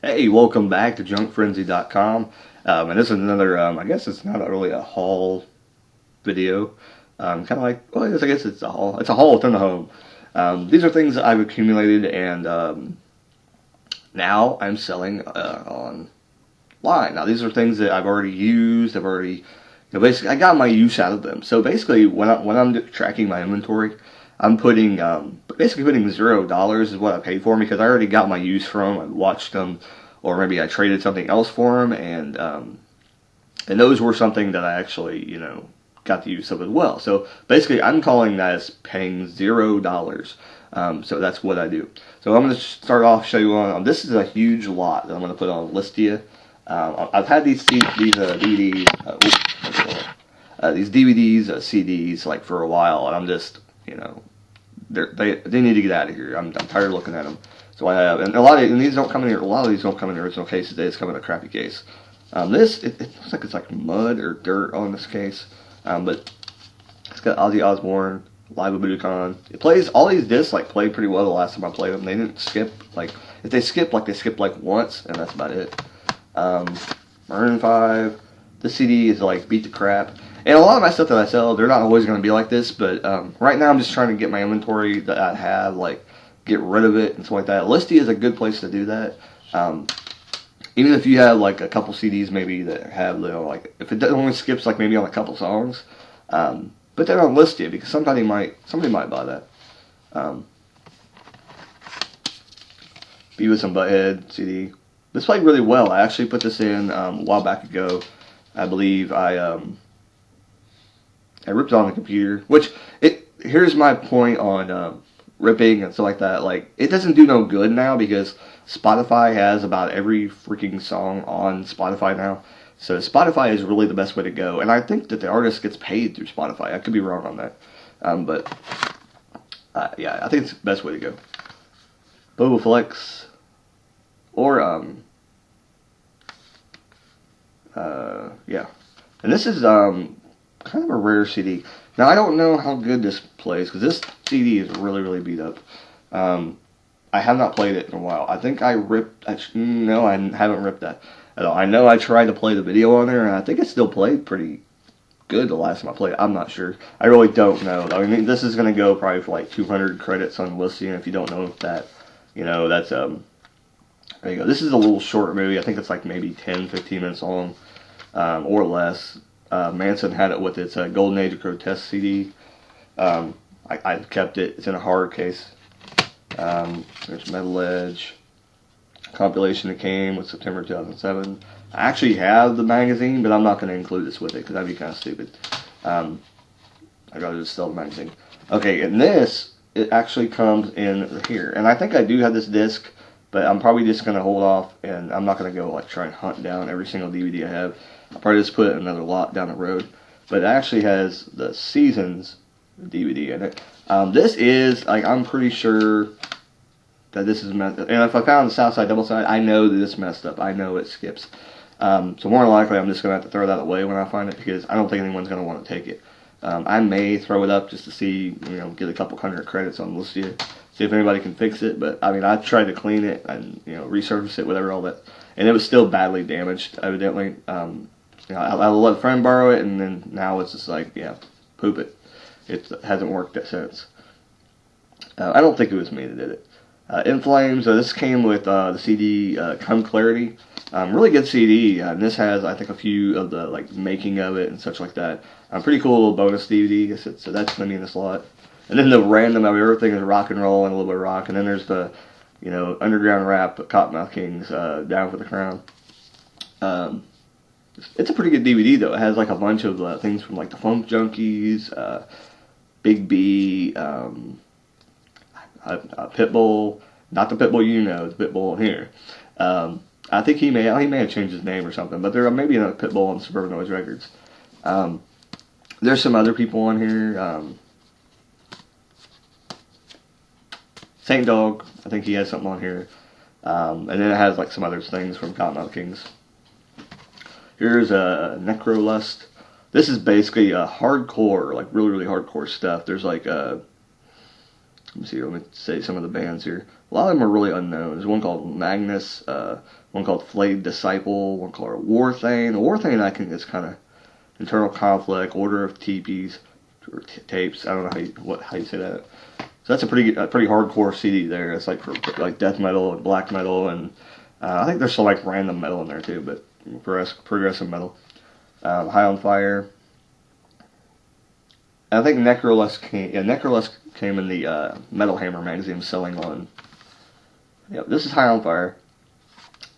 Hey, welcome back to junkfrenzy.com. And this is another, I guess it's not really a haul video. Kind of like, well, I guess it's a haul. It's a haul within the home. These are things that I've accumulated, and now I'm selling online. Now, these are things that I've already used. I've already, basically, I got my use out of them. So basically, when I'm tracking my inventory, I'm putting basically putting $0 is what I paid for them because I already got my use from them. I watched them, or maybe I traded something else for them, and those were something that I actually got the use of as well. So basically, I'm calling that as paying $0. So that's what I do. So I'm going to start off show you on. This is a huge lot that I'm going to put on Listia. I've had these DVDs, CDs like for a while, and I'm just they need to get out of here. I'm tired of looking at them. So I have, and a lot of these don't come in here. A lot of these don't come in the original cases. They just come in a crappy case. This it looks like it's like mud or dirt on this case, but it's got Ozzy Osbourne, Live at Budokan. It plays all these discs play pretty well the last time I played them. They didn't skip if they skip they skipped once, and that's about it. Maroon 5. This CD is beat the crap. And a lot of my stuff that I sell, they're not always going to be like this, but right now I'm just trying to get my inventory that I have, get rid of it and stuff like that. Listy is a good place to do that. Even if you have a couple CDs maybe that have if it only skips maybe on a couple songs, put that on Listia because somebody might buy that. Beavis and Butthead CD. This played really well. I actually put this in a while back ago. I believe I ripped it on the computer. Here's my point on ripping and stuff like that. It doesn't do no good now because Spotify has about every freaking song on Spotify now. So Spotify is really the best way to go. And I think that the artist gets paid through Spotify. I could be wrong on that. Yeah, I think it's the best way to go. Boba Flex. Or, yeah. And this is, kind of a rare CD. Now, I don't know how good this plays, because this CD is really, really beat up. I have not played it in a while. I think I ripped, no, I haven't ripped that at all. I know I tried to play the video on there, and I think it still played pretty good the last time I played it. I'm not sure. I really don't know. I mean, this is going to go probably for 200 credits on Listing, and if you don't know that, that's, there you go. This is a little short movie. I think it's maybe 10, 15 minutes long, or less. Manson had it with its Golden Age of Grotesque CD. I've kept it. It's in a hard case. There's Metal Edge. Compilation that came with September 2007. I actually have the magazine, but I'm not going to include this with it because that'd be kind of stupid. I'd rather just sell the magazine. Okay, and this, it actually comes in here. And I think I do have this disc, but I'm probably just going to hold off, and I'm not going to go try and hunt down every single DVD I have. I'll probably just put another lot down the road. But it actually has the Seasons DVD in it. This is, I'm pretty sure that this is messed up. And if I found the Southside Double Side, I know that it's messed up. I know it skips. So more than likely, I'm just going to have to throw that away when I find it because I don't think anyone's going to want to take it. I may throw it up just to see, get a couple hundred credits on Listia, see if anybody can fix it. But, I mean, I tried to clean it and, resurface it, whatever, all that. And it was still badly damaged, evidently. I let a friend borrow it, and then now it's just yeah, poop it. It hasn't worked since. I don't think it was me that did it. In Flames, this came with the CD Come Clarity. Really good CD, and this has, I think, a few of the making of it and such like that. Pretty cool little bonus DVD, so that's going to be in this lot. And then the random of everything is rock and roll and a little bit of rock, and then there's the, underground rap, Cottonmouth Kings, Down for the Crown. It's a pretty good DVD though. It has a bunch of things from the Funk Junkies, Big B, Pitbull, not the Pitbull the Pitbull here. I think he may have changed his name or something, but there may be a Pitbull on Suburban Noise Records. There's some other people on here. Saint Dog, I think he has something on here. And then it has some other things from Cottonmouth Kings. Here's Necrolust. This is basically hardcore, really, really hardcore stuff. There's let me see, let me say some of the bands here. A lot of them are really unknown. There's one called Magnus, one called Flayed Disciple, one called War Thane. The War Thane, I think, is kind of internal conflict, order of teepees, or tapes. I don't know how you say that. So that's a pretty hardcore CD there. It's like for like death metal and black metal, and I think there's some like random metal in there too, but progressive metal. High on Fire. And I think Necrolust came in the Metal Hammer magazine selling on. Yep, this is High on Fire.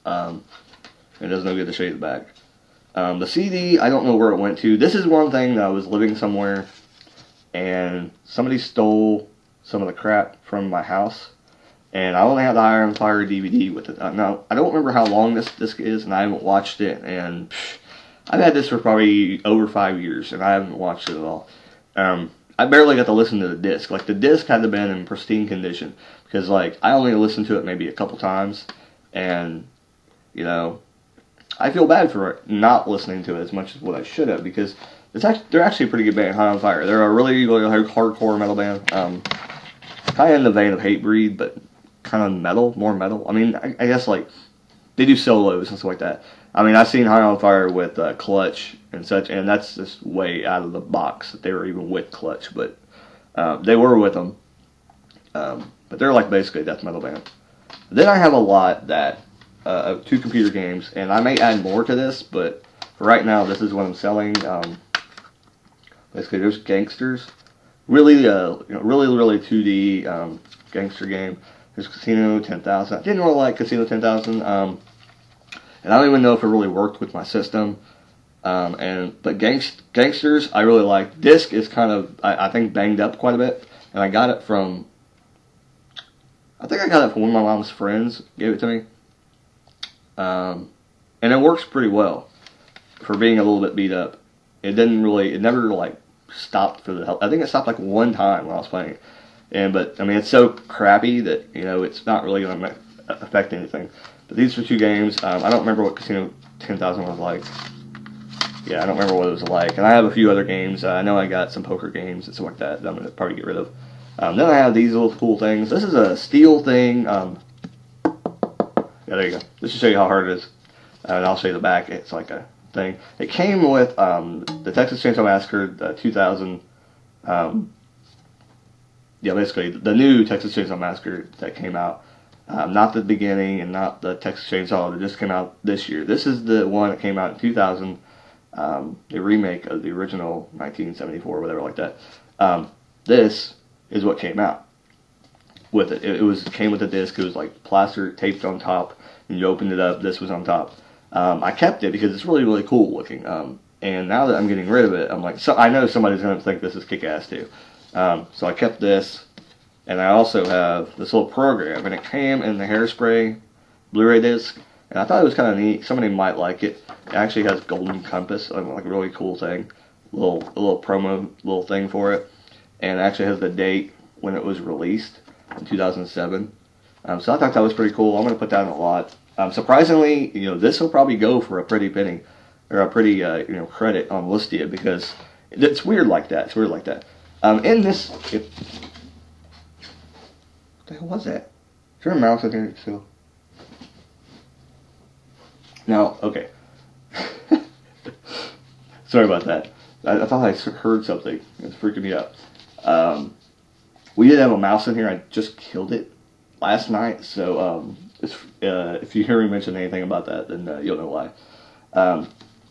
It does no good to show you the back. The CD, I don't know where it went to. This is one thing that I was living somewhere, and somebody stole some of the crap from my house, and I only have the High on Fire DVD with it. Now, I don't remember how long this disc is, and I haven't watched it, and I've had this for probably over 5 years, and I haven't watched it at all. I barely got to listen to the disc. Like, the disc had to been in pristine condition, because, like, I only listened to it maybe a couple times, and, you know, I feel bad for not listening to it as much as what I should have, because they're actually a pretty good band, High on Fire. They're a really, really hardcore metal band. Kind of in the vein of Hatebreed, but kind of metal, more metal. I mean, I guess, like, they do solos and stuff like that. I mean, I've seen High on Fire with Clutch and such, and that's just way out of the box that they were even with Clutch, but they were with them. But they're like basically a death metal band. Then I have a lot of 2 computer games, and I may add more to this, but for right now, this is what I'm selling. Basically, there's Gangsters, really 2D gangster game. There's Casino 10,000. I didn't really like Casino 10,000, and I don't even know if it really worked with my system. But Gangsters, I really like. Disc is kind of, I think, banged up quite a bit, and I got it from one of my mom's friends gave it to me. And it works pretty well for being a little bit beat up. It never like stopped for the hell. I think it stopped like one time when I was playing it. But I mean, it's so crappy that, you know, it's not really going to affect anything. But these are 2 games. I don't remember what Casino 10,000 was like. Yeah, I don't remember what it was like. And I have a few other games. I know I got some poker games and stuff like that I'm going to probably get rid of. Then I have these little cool things. This is a steel thing. Yeah, there you go. Just to show you how hard it is. And I'll show you the back. It's like a thing. It came with the Texas Chainsaw Massacre 2000. Yeah, basically the new Texas Chainsaw Massacre that came out. Not the beginning and not the Texas Chainsaw that just came out this year. This is the one that came out in 2000. The remake of the original 1974, whatever like that. This is what came out with it. It came with a disc. It was like plaster taped on top, and you opened it up. This was on top. I kept it because it's really, really cool looking. And now that I'm getting rid of it, I'm like, so I know somebody's going to think this is kick-ass too. So I kept this, and I also have this little program, and it came in the Hairspray Blu-ray disc, and I thought it was kind of neat. Somebody might like it. It actually has Golden Compass, like a really cool thing, a little promo little thing for it, and it actually has the date when it was released in 2007. So I thought that was pretty cool. I'm going to put that in a lot. Surprisingly, you know, this will probably go for a pretty penny, or a pretty credit on Listia, because it's weird like that. It's weird like that. In this, what the hell was that? Is there a mouse in here still? No, okay. Sorry about that. I thought I heard something. It's freaking me out. We did have a mouse in here. I just killed it last night. So if you hear me mention anything about that, then you'll know why.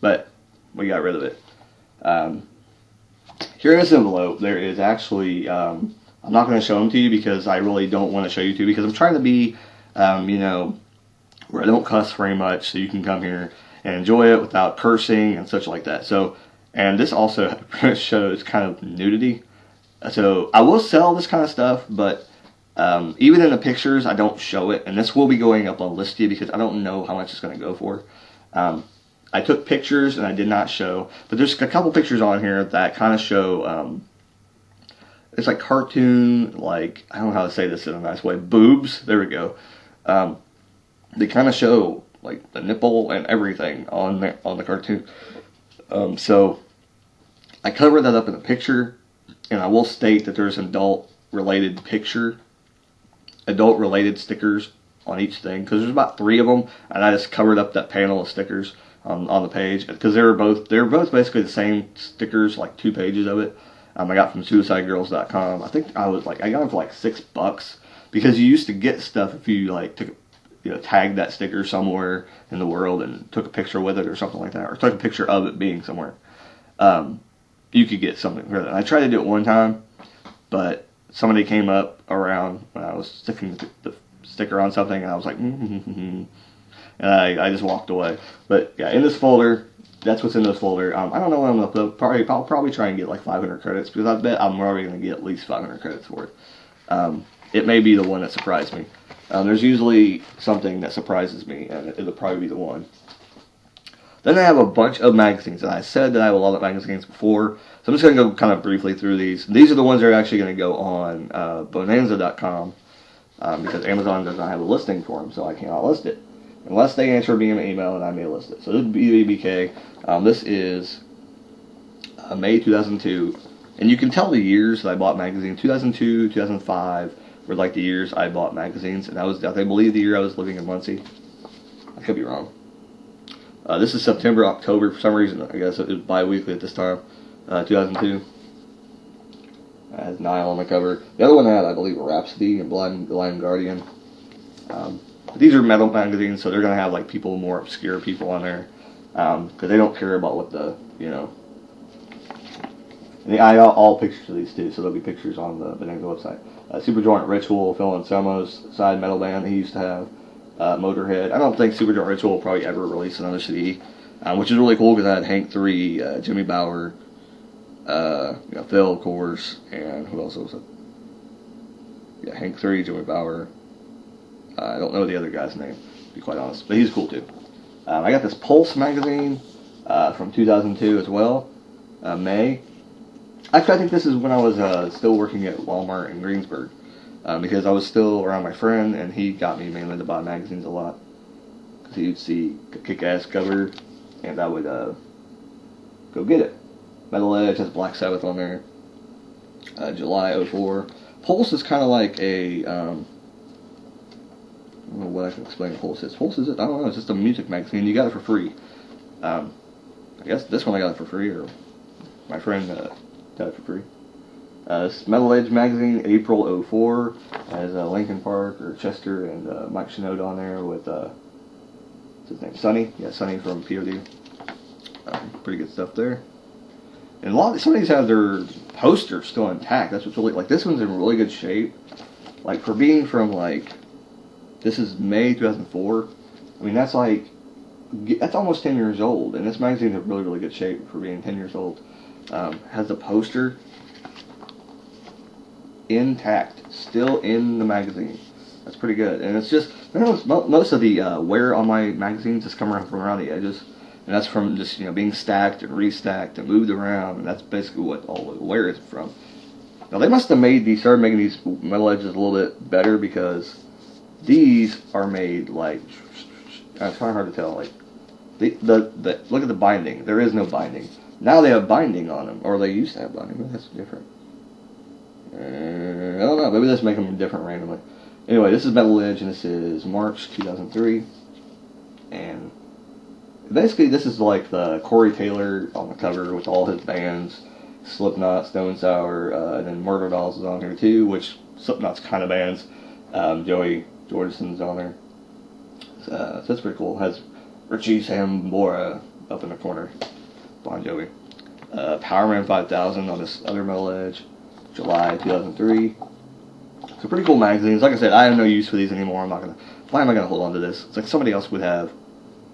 But we got rid of it. Here in this envelope, there is actually, I'm not going to show them to you because I really don't want to show you to, because I'm trying to be, where I don't cuss very much, so you can come here and enjoy it without cursing and such like that. So, and this also shows kind of nudity. So I will sell this kind of stuff, but even in the pictures, I don't show it. And this will be going up on Listia because I don't know how much it's going to go for. I took pictures and I did not show, but there's a couple pictures on here that kind of show, it's like cartoon, like, I don't know how to say this in a nice way, boobs, there we go. They kind of show like the nipple and everything on the cartoon. So I covered that up in the picture, and I will state that there's an adult related picture adult related stickers on each thing, because there's about 3 of them, and I just covered up that panel of stickers on the page, because they were both basically the same stickers, like 2 pages of it. I got from SuicideGirls.com. I think I got them for like $6, because you used to get stuff if you like took, tagged that sticker somewhere in the world and took a picture with it or something like that, or took a picture of it being somewhere. You could get something for that. I tried to do it one time, but somebody came up around when I was sticking the sticker on something, and I was like, and I just walked away. But yeah, in this folder, that's what's in this folder. I don't know what I'm going to upload. I'll probably try and get like 500 credits, because I bet I'm already going to get at least 500 credits for it. It may be the one that surprised me. There's usually something that surprises me, and it'll probably be the one. Then I have a bunch of magazines, and I said that I will love magazines before, so I'm just going to go kind of briefly through these. These are the ones that are actually going to go on Bonanza.com, because Amazon does not have a listing for them, so I cannot list it. Unless they answer me an email, and I may list it. So this is BBK. This is May 2002, and you can tell the years that I bought magazines. 2002, 2005 were like the years I bought magazines, and that was, I believe, the year I was living in Muncie. I could be wrong. This is September, October, for some reason. I guess it was bi-weekly at this time. 2002. It has Nile on the cover. The other one had, I believe, Rhapsody and Blind Guardian. But these are metal magazines, so they're going to have like people, more obscure people on there. Because they don't care about what the, And I got all pictures of these too, so there'll be pictures on the Bonanza website. Superjoint Ritual, Phil Anselmo's side metal band he used to have. Motorhead. I don't think Superjoint Ritual will probably ever release another CD, which is really cool, because I had Hank 3, Jimmy Bower, Phil, of course, and who else was it? Yeah, Hank 3, Jimmy Bower. I don't know the other guy's name, to be quite honest, but he's cool too. I got this Pulse magazine from 2002 as well, May. Actually, I think this is when I was still working at Walmart in Greensburg. Because I was still around my friend, and he got me mainly to buy magazines a lot. Because he would see a kick-ass cover, and I would go get it. Metal Edge has Black Sabbath on there. July 04. Pulse is kind of like a, I don't know what I can explain Pulse is. Pulse is, I don't know, it's just a music magazine. You got it for free. I guess this one I got it for free, or my friend got it for free. This Metal Edge magazine, April 04, has Linkin Park, or Chester, and Mike Shinoda on there with, what's his name, Sonny? Yeah, Sonny from POD. Pretty good stuff there. And some of these have their posters still intact. That's what's really, like, this one's in really good shape. Like, for being from, like, this is May 2004. I mean, that's almost 10 years old. And this magazine's in really, really good shape for being 10 years old. Has the poster intact, still in the magazine. That's pretty good. And it's just, most of the wear on my magazines just come from around the edges, and that's from just being stacked and restacked and moved around, and that's basically what all the wear is from. Now they must have started making these Metal Edges a little bit better, because these are made like, it's kind of hard to tell. Like look at the binding. There is no binding. Now they have binding on them, or they used to have binding. But that's different. I don't know, maybe let's make them different randomly. Anyway, this is Metal Edge, and this is March 2003. And basically, this is like the Corey Taylor on the cover with all his bands. Slipknot, Stone Sour, and then Murder Dolls is on here too, which Slipknot's kind of bands. Joey Jordison's on there. So that's pretty cool. Has Richie Sambora up in the corner. Bon Jovi. Powerman 5000 on this other Metal Edge. July 2003. So pretty cool magazines. Like I said, I have no use for these anymore. Why am I gonna hold on to this? It's like somebody else would have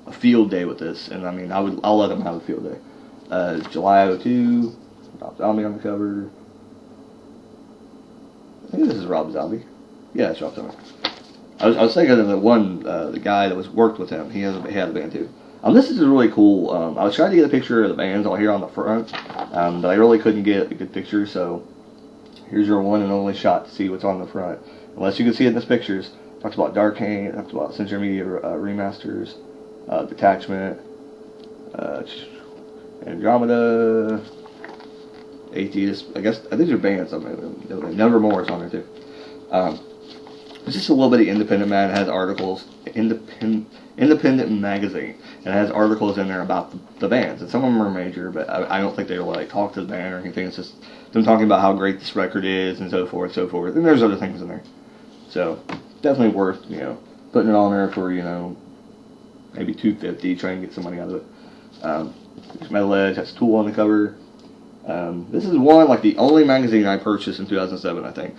a field day with this, and I mean, I'll let them have a field day. July 02. Rob Zombie on the cover. I think this is Rob Zombie. Yeah, it's Rob Zombie. I was thinking of the guy that worked with him. He had a band too. This is really cool. I was trying to get a picture of the bands all here on the front, but I really couldn't get a good picture, so here's your one and only shot to see what's on the front. Unless you can see it in this pictures. It talks about Darkane, it talks about Century Media remasters, Detachment, Andromeda, Atheist. I think they're bands. Nevermore is on there too. It's just a little bitty independent man. It has articles, independent magazine, and it has articles in there about the bands. And some of them are major, but I don't think they will like talk to the band or anything. It's just them talking about how great this record is and so forth, so forth. And there's other things in there. So definitely worth putting it on there for maybe $2.50. Try and get some money out of it. Metal Edge has Tool on the cover. This is the only magazine I purchased in 2007, I think.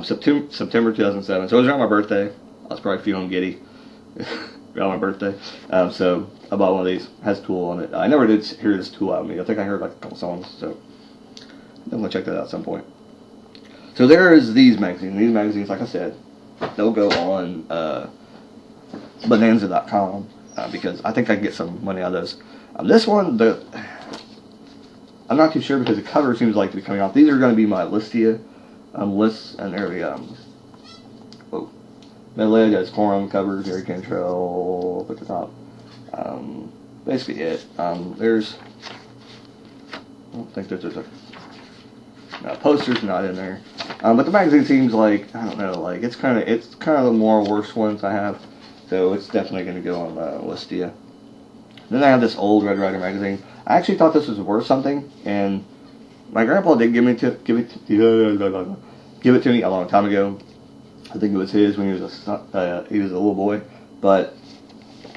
September 2007. So it was around my birthday. I was probably feeling giddy around my birthday. So I bought one of these. It has Tool on it. I never did hear this Tool album. I think I heard like a couple songs. So definitely check that out at some point. So there is these magazines. These magazines, like I said, they'll go on Bonanza.com because I think I can get some money out of those. This one, I'm not too sure because the cover seems like to be coming off. These are going to be my Listia lists, and there we go. Metal Edge has Korn on the cover, Jerry Cantrell up at the top. Basically it. I don't think that there's a poster's not in there. But the magazine seems like, I don't know, like it's kind of the more worst ones I have. So it's definitely going to go on Listia. Then I have this old Red Rider magazine. I actually thought this was worth something, and my grandpa did give it to me a long time ago. I think it was his when he was a little boy, but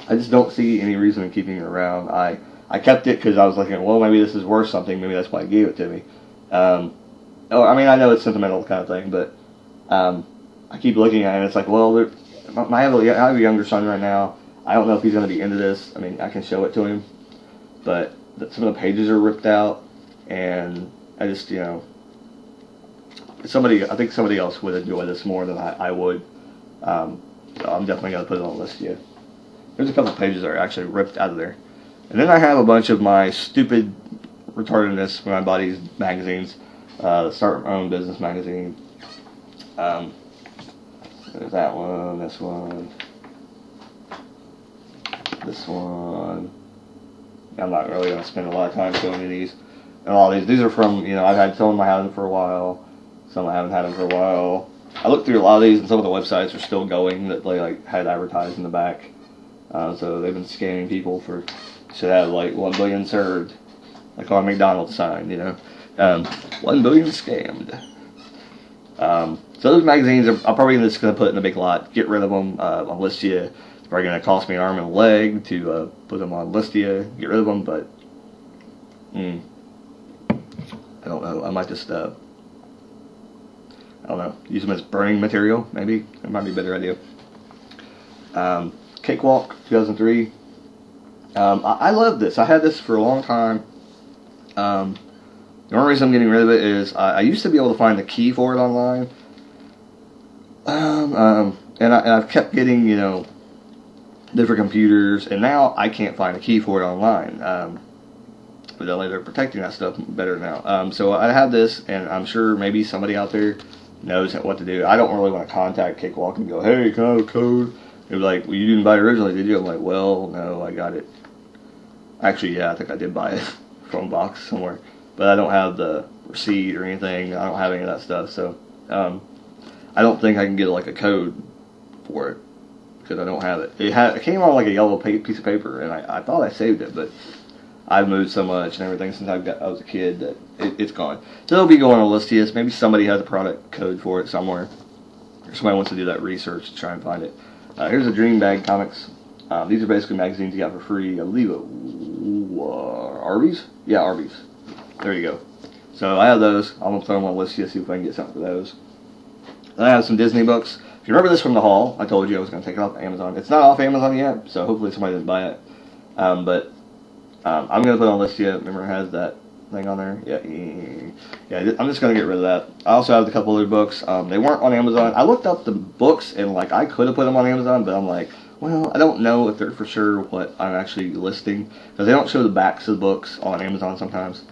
I just don't see any reason in keeping it around. I kept it because I was looking, well, maybe this is worth something. Maybe that's why he gave it to me. I know it's sentimental kind of thing, but I keep looking at it, and it's like, well, I have a younger son right now. I don't know if he's going to be into this. I mean, I can show it to him, but some of the pages are ripped out, and I just, I think somebody else would enjoy this more than I would. So I'm definitely going to put it on the list. Yeah. There's a couple of pages that are actually ripped out of there. And then I have a bunch of my stupid retardedness when I buy these magazines. Start My Own Business magazine. There's that one, this one. I'm not really going to spend a lot of time showing you these. And all these. These are from, I've had some of them I had them for a while. Some I haven't had them for a while. I looked through a lot of these, and some of the websites are still going that they had advertised in the back. So they've been scamming people should have 1 billion served, like on McDonald's sign, 1 billion scammed. So those magazines, I'm probably just going to put in a big lot, get rid of them on Listia. It's probably going to cost me an arm and a leg to put them on Listia, get rid of them, but I don't know. I might just, use them as burning material, maybe. That might be a better idea. Cakewalk, 2003. I love this. I had this for a long time. The only reason I'm getting rid of it is I used to be able to find the key for it online. And I've kept getting, different computers, and now I can't find a key for it online. But they're protecting that stuff better now. So I have this, and I'm sure maybe somebody out there knows what to do. I don't really want to contact Cakewalk and go, hey, can I have a code? They'd be like, well, you didn't buy it originally, did you? I'm like, well, no, I got it. Actually, yeah, I think I did buy it from a box somewhere. But I don't have the receipt or anything. I don't have any of that stuff. So I don't think I can get a code for it because I don't have it. It came on a yellow piece of paper, and I thought I saved it, but I've moved so much and everything since I was a kid that it's gone. So it'll be going on Listius. Maybe somebody has a product code for it somewhere, or somebody wants to do that research to try and find it. Here's a Dream Bag Comics. These are basically magazines you got for free. I believe Arby's? Yeah, Arby's. There you go. So I have those. I'm going to throw them on Listius, see if I can get something for those. Then I have some Disney books. If you remember this from the haul, I told you I was going to take it off Amazon. It's not off Amazon yet, so hopefully somebody didn't buy it. I'm going to put it on Listia. Remember, it has that thing on there? Yeah. I'm just going to get rid of that. I also have a couple other books. They weren't on Amazon. I looked up the books, and I could have put them on Amazon, but I'm like, well, I don't know if they're for sure what I'm actually listing, because they don't show the backs of the books on Amazon sometimes.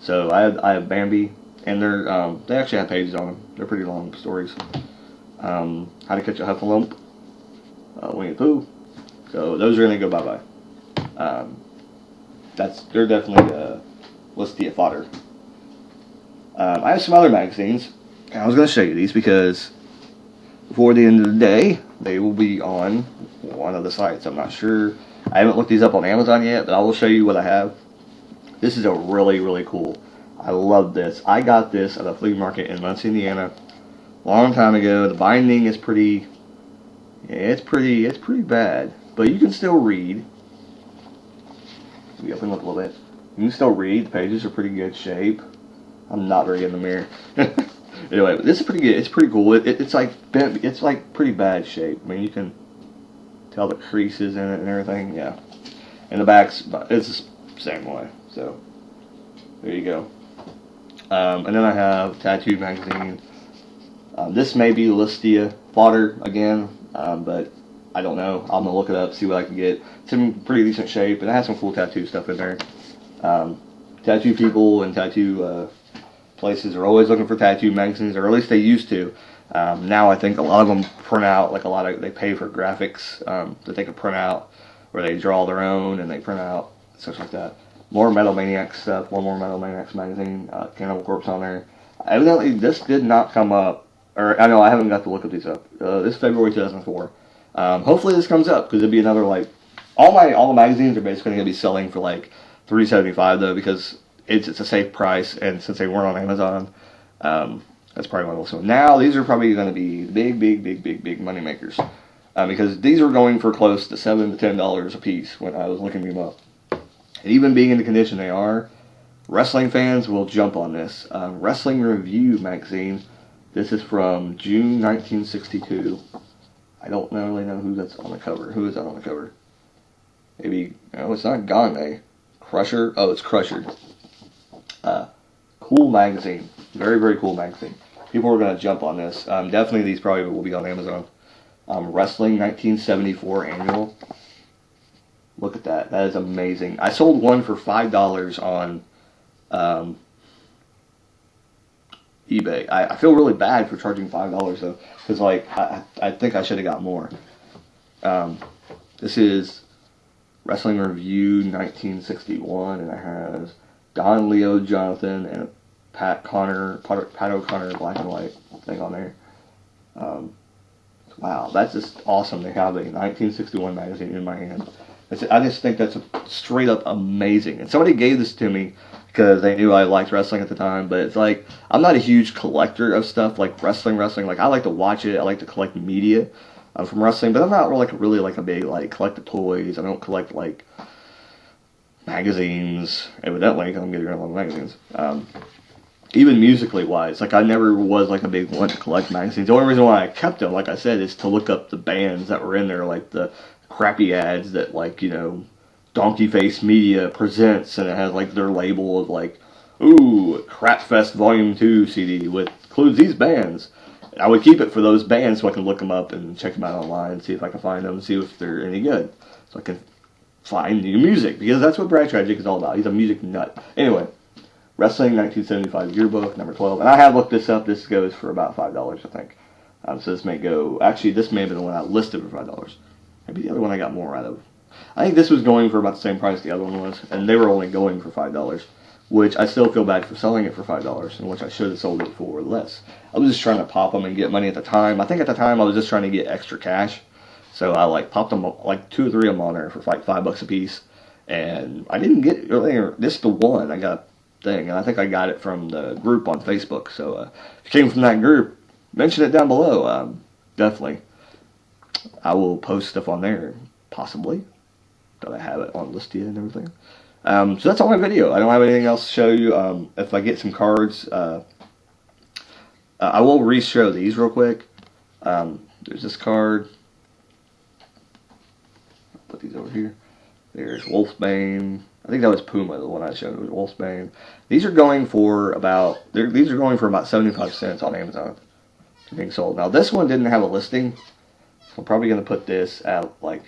So I have Bambi, and they actually have pages on them. They're pretty long stories. How to Catch a Heffalump, Winnie the Pooh. So those are going to go bye-bye. They're definitely Listia fodder. I have some other magazines, and I was going to show you these because before the end of the day, they will be on one of the sites. I'm not sure. I haven't looked these up on Amazon yet, but I will show you what I have. This is a really, really cool. I love this. I got this at a flea market in Muncie, Indiana, a long time ago. The binding is pretty. Yeah, it's pretty bad, but you can still read. Let me open up a little bit. You can still read. The pages are pretty good shape. I'm not very good in the mirror. Anyway, this is pretty good. It's pretty cool. It's like bent. It's like pretty bad shape. I mean, you can tell the creases in it and everything. Yeah, and the back's it's the same way. So there you go. And then I have Tattoo Magazine. This may be Listia fodder again, but I don't know. I'm gonna look it up, see what I can get. It's in pretty decent shape, and it has some cool tattoo stuff in there. Tattoo people and tattoo places are always looking for tattoo magazines, or at least they used to. Now I think a lot of them print out, like they pay for graphics that they can print out, where they draw their own and they print out stuff like that. More Metal Maniacs stuff. One more Metal Maniacs magazine. Cannibal Corpse on there. Evidently, this did not come up, or I know I haven't got to look up these up. This is February 2004. Hopefully this comes up because it'd be another like all the magazines are basically going to be selling for like $3.75 though, because it's a safe price, and since they weren't on Amazon, that's probably one of those. So now these are probably going to be big money makers, because these are going for close to $7 to $10 a piece when I was looking them up. And even being in the condition they are, wrestling fans will jump on this. Wrestling Review magazine. This is from June 1962. I don't really know who that's on the cover. Who is that on the cover? Maybe, no, it's not Gane. Crusher? Oh, it's Crusher. Cool magazine. Very, very cool magazine. People are going to jump on this. Definitely these probably will be on Amazon. Wrestling 1974 annual. Look at that. That is amazing. I sold one for $5 on eBay. I feel really bad for charging $5 though, because like I think I should have got more. This is Wrestling Review 1961, and it has Don Leo Jonathan and Pat O'Connor black and white thing on there. Wow, that's just awesome. They have a 1961 magazine in my hand. I just think that's straight up amazing. And somebody gave this to me because they knew I liked wrestling at the time. But it's like, I'm not a huge collector of stuff like wrestling. Like, I like to watch it. I like to collect media from wrestling. But I'm not really like a big, like, collect the toys. I don't collect, like, magazines. Evidently, because I'm getting rid of a lot of magazines. Even musically wise, like, I never was, like, a big one to collect magazines. The only reason why I kept them, like I said, is to look up the bands that were in there, like the crappy ads that, like, you know, Donkey Face Media presents, and it has like their label of like, ooh, Crapfest Volume 2 CD with includes these bands. I would keep it for those bands so I can look them up and check them out online and see if I can find them and see if they're any good, so I can find new music, because that's what Brad Tragic is all about. He's a music nut. Anyway, Wrestling 1975 Yearbook number 12, and I have looked this up. This goes for about $5, I think. So this may go. Actually, this may have been the one I listed for $5. Maybe the other one I got more out of. I think this was going for about the same price the other one was, and they were only going for $5, which I still feel bad for selling it for $5, and which I should have sold it for less. I was just trying to pop them and get money at the time. I think at the time I was just trying to get extra cash, so I like popped them like 2 or 3 of them on there for like $5 a piece, and I didn't get earlier. This is the one I got thing, and I think I got it from the group on Facebook. So if you came from that group, mention it down below. Definitely. I will post stuff on there, possibly. That I have it on Listia and everything. So that's all my video. I don't have anything else to show you. If I get some cards, I will re-show these real quick. There's this card. I'll put these over here. There's Wolfsbane. I think that was Puma, the one I showed. It was Wolfsbane. These are going for about 75 cents on Amazon. They're being sold. Now this one didn't have a listing. So I'm probably going to put this at like,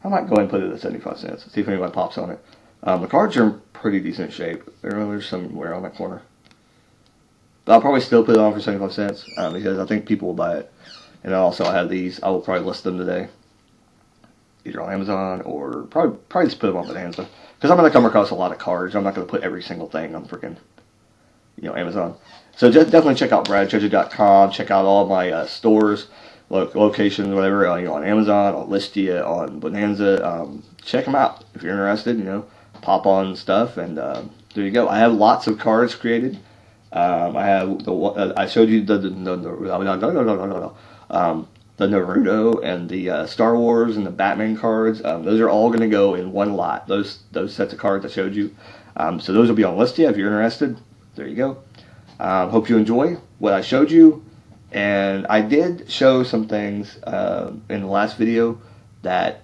I might go ahead and put it at 75 cents. See if anybody pops on it. The cards are in pretty decent shape. There's some wear on that corner. But I'll probably still put it on for 75 cents because I think people will buy it. And also I have these. I will probably list them today. Either on Amazon or probably just put them on Bonanza. Because I'm going to come across a lot of cards. I'm not going to put every single thing on freaking, Amazon. So just definitely check out bradtreasure.com. Check out all my stores. locations, whatever, on Amazon, on Listia, on Bonanza. Check them out if you're interested. Pop on stuff, and there you go. I have lots of cards created. I have I showed you the Naruto and the Star Wars and the Batman cards. Those are all going to go in one lot. Those sets of cards I showed you. So those will be on Listia if you're interested. There you go. Hope you enjoy what I showed you. And I did show some things in the last video that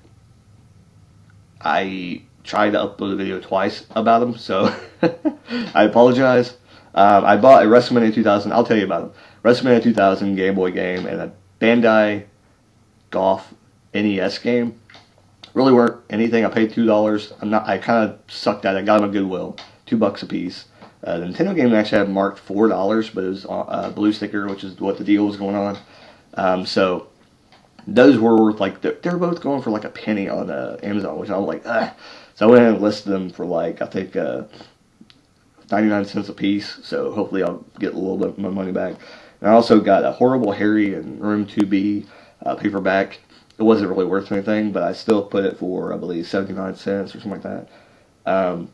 I tried to upload a video twice about them. So I apologize. I bought a WrestleMania 2000. I'll tell you about them. WrestleMania 2000 Game Boy game and a Bandai Golf NES game. Really weren't anything. I paid $2. I kind of sucked at it. I got them at Goodwill. $2 a piece. The Nintendo game actually had marked $4, but it was a blue sticker, which is what the deal was going on. So those were worth they're both going for like a penny on Amazon, which I was like, ah. So I went ahead and listed them for I think 99 cents a piece. So hopefully I'll get a little bit of my money back. And I also got a Horrible Harry and Room 2B paperback. It wasn't really worth anything, but I still put it for, I believe, 79 cents or something like that. I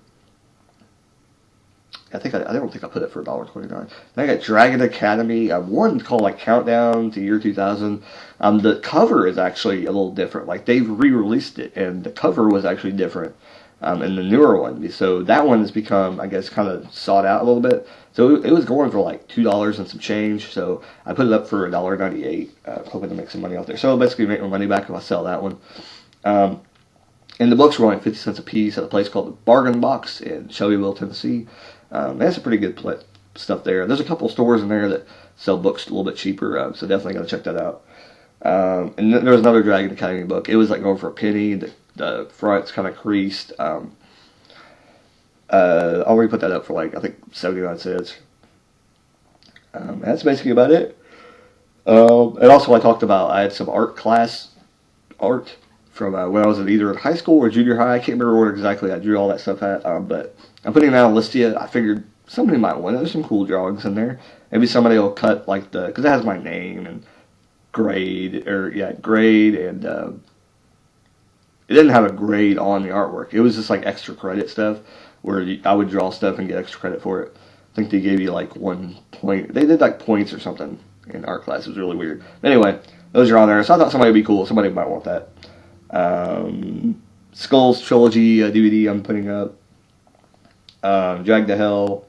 don't think I put it for $1.29. Then I got Dragon Academy. One called Countdown to Year 2000. The cover is actually a little different. They've re-released it, and the cover was actually different in the newer one. So that one has become, I guess, kind of sought out a little bit. So it was going for $2 and some change. So I put it up for $1.98, hoping to make some money off there. So I'll basically make my money back if I sell that one. And the books were only 50 cents a piece at a place called the Bargain Box in Shelbyville, Tennessee. That's some pretty good stuff there. There's a couple stores in there that sell books a little bit cheaper, so definitely got to check that out. And then there was another Dragon Academy book. It was going for a penny. The front's kind of creased. I'll already put that up for I think 79 cents. That's basically about it. And also I talked about, I had some art from when I was either in high school or junior high. I can't remember where exactly I drew all that stuff at, but I'm putting that on Listia. I figured somebody might want it. There's some cool drawings in there. Maybe somebody will cut because it has my name and grade, and it didn't have a grade on the artwork. It was just extra credit stuff where I would draw stuff and get extra credit for it. I think they gave you 1 point. They did points or something in art class. It was really weird. Anyway, those are on there. So I thought somebody would be cool. Somebody might want that. Skulls Trilogy DVD I'm putting up. Drag to Hell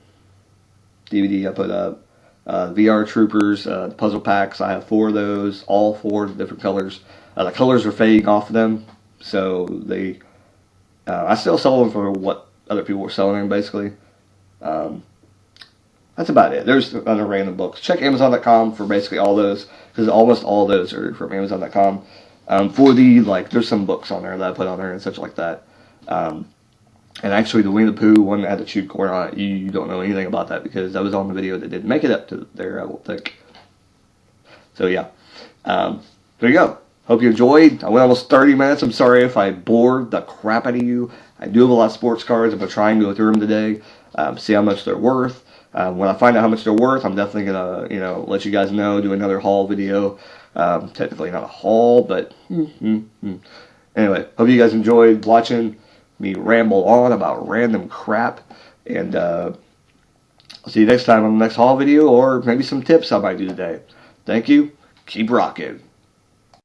DVD I put up. VR Troopers, the puzzle packs. I have 4 of those, all 4 different colors. The colors are fading off of them, so they. I still sell them for what other people were selling them, basically. That's about it. There's other random books. Check Amazon.com for basically all those, because almost all those are from Amazon.com. For there's some books on there that I put on there and such like that. And actually, the Winnie the Pooh one that had the chewed corn on it, you don't know anything about that because that was on the video that didn't make it up to there, I won't think. So, yeah. There you go. Hope you enjoyed. I went almost 30 minutes. I'm sorry if I bored the crap out of you. I do have a lot of sports cards. I'm going to try and go through them today, see how much they're worth. When I find out how much they're worth, I'm definitely going to, let you guys know, do another haul video. Technically not a haul, but anyway, hope you guys enjoyed watching me ramble on about random crap, and I'll see you next time on the next haul video, or maybe some tips I might do today. Thank you. Keep rocking.